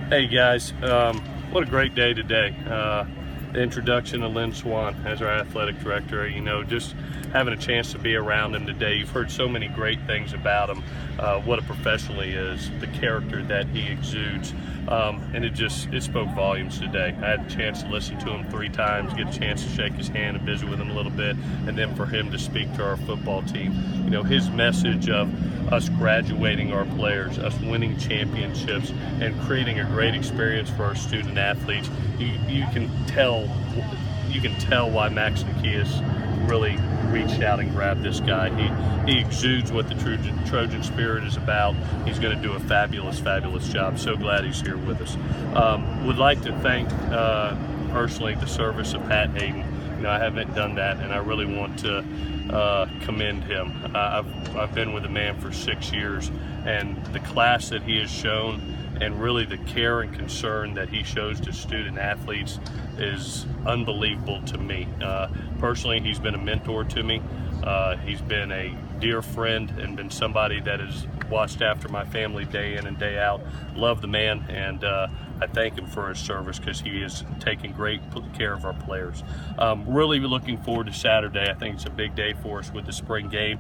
Hey guys, what a great day today. The introduction of Lynn Swan as our athletic director, just having a chance to be around him today. You've heard so many great things about him, what a professional he is, the character that he exudes, and it spoke volumes today. I had a chance to listen to him 3 times, get a chance to shake his hand and visit with him a little bit, and then for him to speak to our football team. His message of us graduating our players, us winning championships, and creating a great experience for our student athletes. You can tell why Max Nikias really reached out and grabbed this guy. He exudes what the Trojan spirit is about. He's going to do a fabulous job. So glad he's here with us. Would like to thank personally the service of Pat Hayden. I haven't done that, and I really want to commend him. I've been with the man for 6 years, and the class that he has shown and really the care and concern that he shows to student athletes is unbelievable to me. Personally, he's been a mentor to me. He's been a dear friend and been somebody that has watched after my family day in and day out. Love the man, and I thank him for his service because he is taking great care of our players. Really looking forward to Saturday. I think it's a big day for us with the spring game.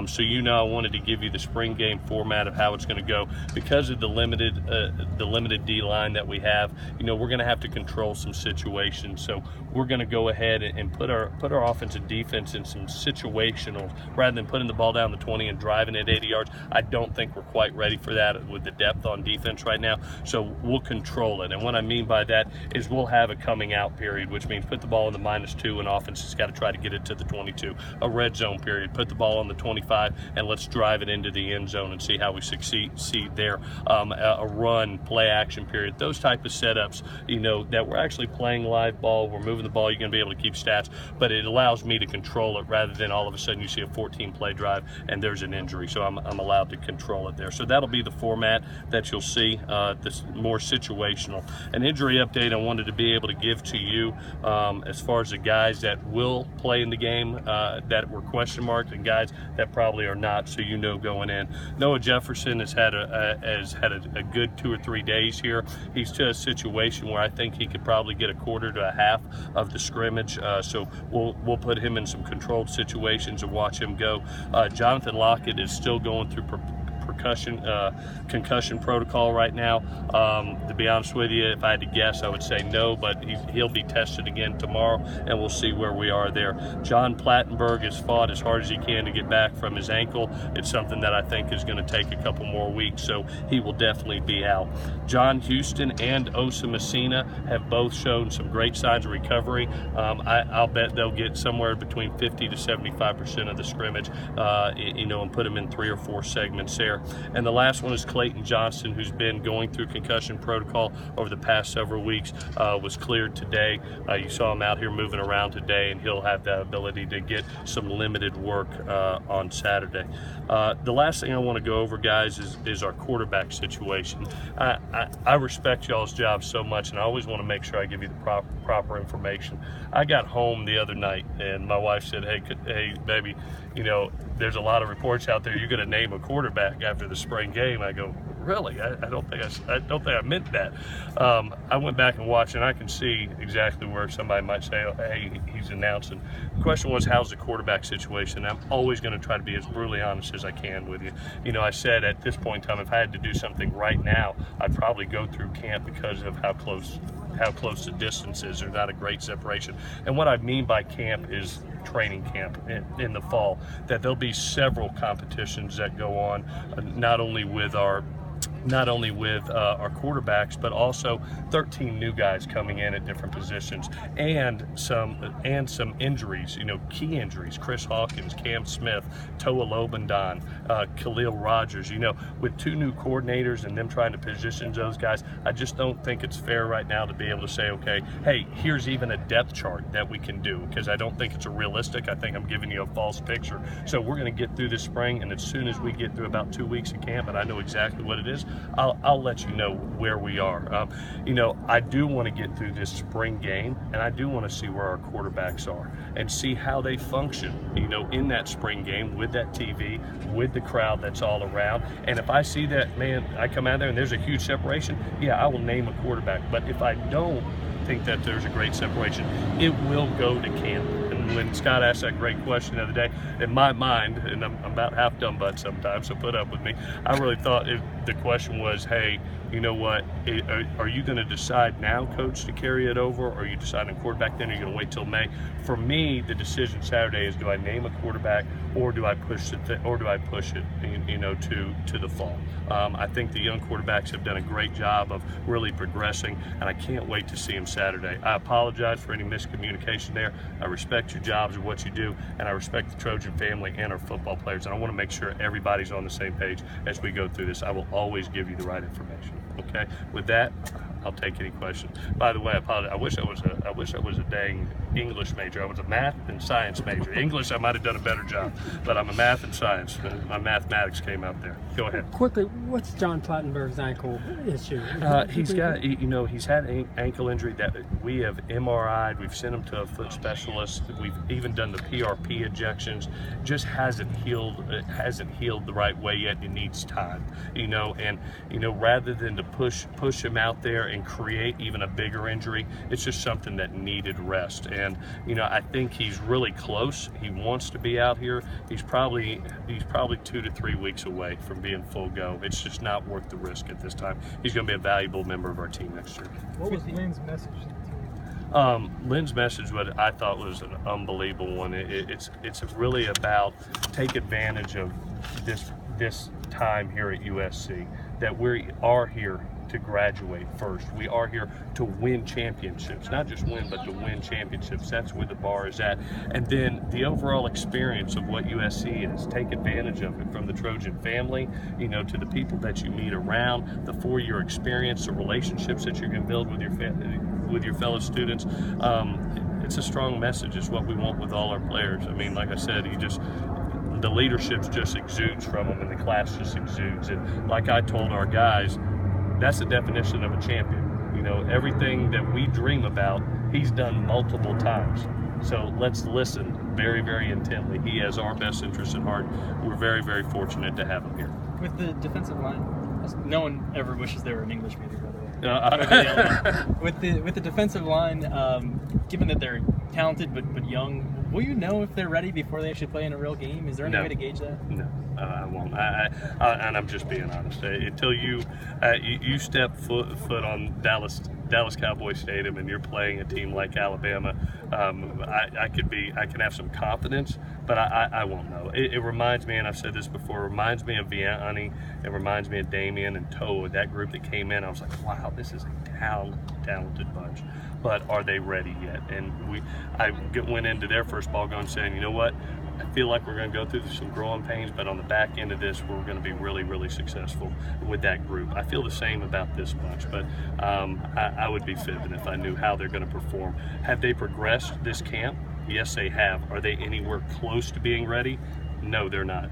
So I wanted to give you the spring game format of how it's going to go. Because of the limited D-line that we have, we're going to have to control some situations. So we're going to go ahead and put our offense and defense in some situational, rather than putting the ball down the 20 and driving it 80 yards. I don't think we're quite ready for that with the depth on defense right now. So we'll control it. And what I mean by that is we'll have a coming out period, which means put the ball in the -2 and offense has got to try to get it to the 22. A red zone period, put the ball on the 25 and let's drive it into the end zone and see how we succeed there. A run, play action period, those type of setups, that we're actually playing live ball, we're moving the ball, you're going to be able to keep stats, but it allows me to control it rather than all of a sudden you see a 14-play drive and there's an injury. So I'm allowed to control it there. So that'll be the format that you'll see, this more situational. An injury update I wanted to be able to give to you as far as the guys that will play in the game that were question marks and guys that probably are not, so going in. Noah Jefferson has had a good 2 or 3 days here. He's to a situation where I think he could probably get a quarter to a half of the scrimmage, so we'll put him in some controlled situations and watch him go. Jonathan Lockett is still going through concussion protocol right now. To be honest with you, if I had to guess, I would say no, but he'll be tested again tomorrow, and we'll see where we are there. John Plattenberg has fought as hard as he can to get back from his ankle. It's something that I think is going to take a couple more weeks, so he will definitely be out. John Houston and Osa Messina have both shown some great signs of recovery. I'll bet they'll get somewhere between 50 to 75% of the scrimmage, and put them in 3 or 4 segments there. And the last one is Clayton Johnston, who's been going through concussion protocol over the past several weeks, was cleared today. You saw him out here moving around today, and he'll have the ability to get some limited work on Saturday. The last thing I want to go over, guys, is our quarterback situation. I respect y'all's job so much, and I always want to make sure I give you the proper information. I got home the other night, and my wife said, hey, baby, there's a lot of reports out there. You're going to name a quarterback after the spring game. I go, really? I don't think I meant that. I went back and watched, and I can see exactly where somebody might say, oh, hey, he's announcing. The question was, how's the quarterback situation? I'm always going to try to be as brutally honest as I can with you. I said at this point in time, if I had to do something right now, I'd probably go through camp because of how close the distance is. There's not a great separation. And what I mean by camp is training camp in the fall, that there'll be several competitions that go on, not only with our quarterbacks, but also 13 new guys coming in at different positions, and some injuries, key injuries. Chris Hawkins, Cam Smith, Toa Lobendon, Khalil Rogers. With 2 new coordinators and them trying to position those guys, I just don't think it's fair right now to be able to say, okay, hey, here's even a depth chart that we can do, because I don't think it's realistic. I think I'm giving you a false picture. So we're going to get through this spring, and as soon as we get through about 2 weeks of camp, and I know exactly what it is, I'll let you know where we are. You know, I do want to get through this spring game, and I do want to see where our quarterbacks are and see how they function, you know, in that spring game with that TV, with the crowd that's all around. And if I see that, man, I come out there and there's a huge separation, yeah, I will name a quarterback. But if I don't think that there's a great separation, it will go to camp. And when Scott asked that great question the other day, in my mind, and I'm about half dumb butt sometimes, so put up with me, I really thought the question was, hey, you know what, are you going to decide now, coach, to carry it over, or are you deciding quarterback then, or are you going to wait till May? For me, the decision Saturday is, do I name a quarterback, or do I push it, you know, to the fall? I think the young quarterbacks have done a great job of really progressing, and I can't wait to see them Saturday. I apologize for any miscommunication there. I respect your jobs and what you do, and I respect the Trojan family and our football players, and I want to make sure everybody's on the same page as we go through this. I will always give you the right information. Okay, with that, I'll take any questions. By the way, I apologize. I wish I was a dang English major. I was a math and science major. English, I might have done a better job, but I'm a math and science. My mathematics came out there. Go ahead. Quickly, what's John Plattenberg's ankle issue? He's got, you know, he's had an ankle injury that we have MRI'd. We've sent him to a foot specialist. We've even done the PRP injections. Just hasn't healed. It hasn't healed the right way yet. It needs time, you know. And you know, rather than to push him out there and create even a bigger injury, it's just something that needed rest. And you know, I think he's really close. He wants to be out here. He's probably 2 to 3 weeks away from being full go. It's just not worth the risk at this time. He's going to be a valuable member of our team next year. What was Lynn's message? Lynn's message, what I thought was an unbelievable one. It's really about take advantage of this time here at USC, that we are here to graduate first. We are here to win championships, not just win, but to win championships. That's where the bar is at. And then the overall experience of what USC is, take advantage of it, from the Trojan family, you know, to the people that you meet around, the 4-year experience, the relationships that you're going to build with your family, with your fellow students. It's a strong message. It's what we want with all our players. I mean, like I said, the leadership just exudes from them, and the class just exudes. And like I told our guys, that's the definition of a champion. You know, everything that we dream about, he's done multiple times. So let's listen very, very intently. He has our best interests at heart. We're very, very fortunate to have him here. With the defensive line, no one ever wishes they were an English major, by the way. With the defensive line, given that they're talented but young, will you know if they're ready before they actually play in a real game? Is there any way to gauge that? No, I won't. And I'm just being honest. Until you step foot on Dallas Cowboy Stadium and you're playing a team like Alabama, I can have some confidence, but I won't know. It reminds me, and I've said this before, it reminds me of Vianney. It reminds me of Damian and Toa, that group that came in. I was like, wow, this is a talented bunch. But are they ready yet? And I went into their first ball game saying, you know what? I feel like we're going to go through some growing pains, but on the back end of this, we're going to be really, really successful with that group. I feel the same about this bunch, but I would be fibbing if I knew how they're going to perform. Have they progressed this camp? Yes, they have. Are they anywhere close to being ready? No, they're not.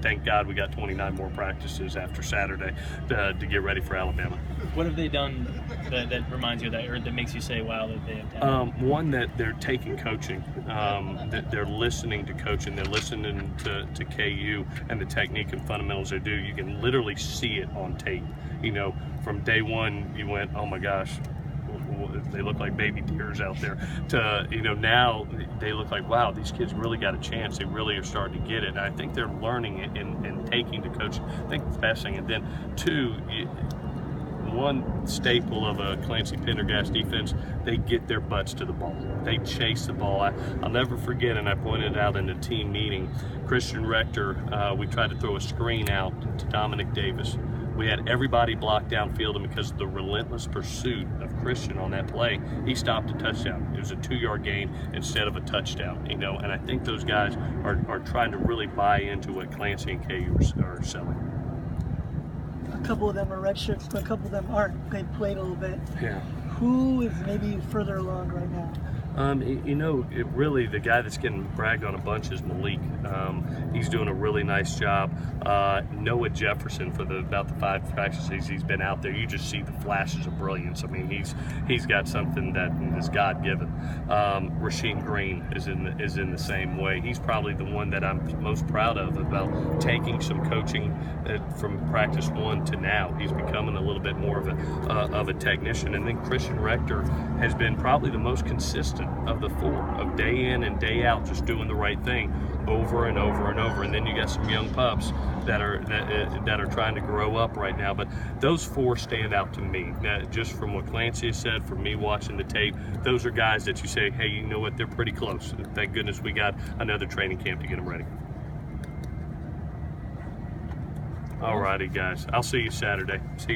Thank God we got 29 more practices after Saturday to get ready for Alabama. What have they done that reminds you of that, or that makes you say, wow, that they have done? One, that they're taking coaching, that they're listening to coaching, they're listening to KU and the technique and fundamentals they do. You can literally see it on tape. You know, from day one, you went, oh my gosh, they look like baby deers out there, to, you know, now they look like, wow, these kids really got a chance. They really are starting to get it. And I think they're learning it and taking to coach. I think it's the best thing. And then two, one staple of a Clancy Pendergast defense, they get their butts to the ball. They chase the ball. I'll never forget, and I pointed it out in the team meeting, Christian Rector, we tried to throw a screen out to Dominic Davis. We had everybody blocked downfield, and because of the relentless pursuit of Christian on that play, he stopped a touchdown. It was a 2-yard gain instead of a touchdown, you know, and I think those guys are trying to really buy into what Clancy and KU are selling. A couple of them are redshirts, but a couple of them aren't. They played a little bit. Yeah. Who is maybe further along right now? Really the guy that's getting bragged on a bunch is Malik. He's doing a really nice job. Noah Jefferson, for about the 5 practices he's been out there, you just see the flashes of brilliance. I mean, he's got something that is God-given. Rasheem Green is in the same way. He's probably the one that I'm most proud of about taking some coaching from practice 1 to now. He's becoming a little bit more of a technician. And then Christian Rector has been probably the most consistent of the 4, of day in and day out, just doing the right thing over and over and over. And then you got some young pups that are trying to grow up right now. But those 4 stand out to me. Now, just from what Clancy has said, from me watching the tape, those are guys that you say, hey, you know what, they're pretty close. Thank goodness we got another training camp to get them ready. All righty, guys. I'll see you Saturday. See you.